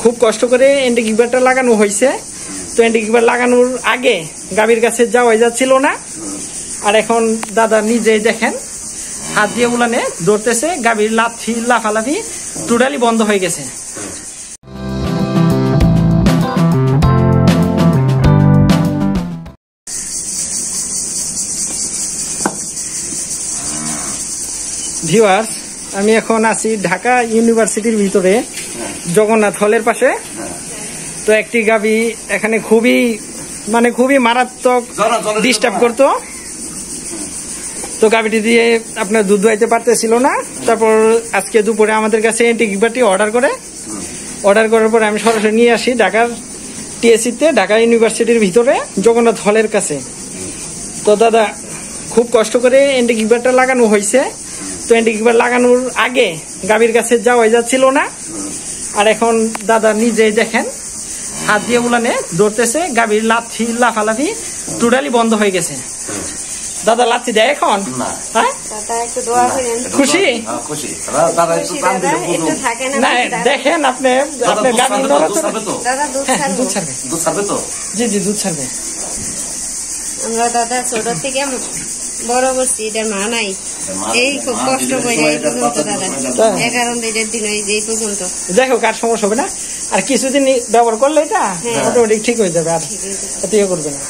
খুব কষ্ট করে অ্যান্টিকিউবারটা লাগানো হয়েছে। তো অ্যান্টিকিউবার লাগানোর আগে গাভীর কাছে যাওয়া যাচ্ছিল না, আর এখন দাদা নিজেই দেখেন হাত দিয়ে উলানে ধরতেছে, গাভীর লাফালাফি টোটালি বন্ধ হয়ে গেছে। ভিউয়ার্স, আমি এখন আছি ঢাকা ইউনিভার্সিটির ভিতরে জগন্নাথ হলের পাশে। তো একটি গাভী এখানে খুবই মারাত্মক ডিস্টার্ব করতো। তো গাভীটি দিয়ে আপনার দুধ দোয়াইতে পারতেছিল না। তারপর আজকে দুপুরে আমাদের কাছে অ্যান্টিকিউবারটি অর্ডার করার পরে আমি সরাসরি নিয়ে আসি ঢাকার টিএসসিতে, ঢাকা ইউনিভার্সিটির ভিতরে জগন্নাথ হলের কাছে। তো দাদা খুব কষ্ট করে অ্যান্টিকিউবারটা লাগানো হয়েছে। তো অ্যান্টিকিউবার লাগানোর আগে গাভীর কাছে যাওয়া যাচ্ছিল না, আর এখন দাদা নিজেই দেখেন হাত দিয়ে উলানে ধরতেছে, গাভীর লাফালাফি টোটালি বন্ধ হয়ে গেছে। দাদা লাচ্ছি দেয় এখন? হ্যাঁ, খুশি না? দেখেন আপনি দুধ ছাড়বে তো? জি জি, দুধ ছাড়বে। আমরা দাদা ছোট থেকে বড় করছি, এটা মা নাই, এই খুব কষ্ট করে এই পর্যন্ত দাদা 11 দিন এই পর্যন্ত। যাই হোক, আর সমস্যা হবে না, আর কিছুদিন ব্যবহার করলে এটা অটোমেটিক ঠিক হয়ে যাবে, আর এত ইয়ে করবে না।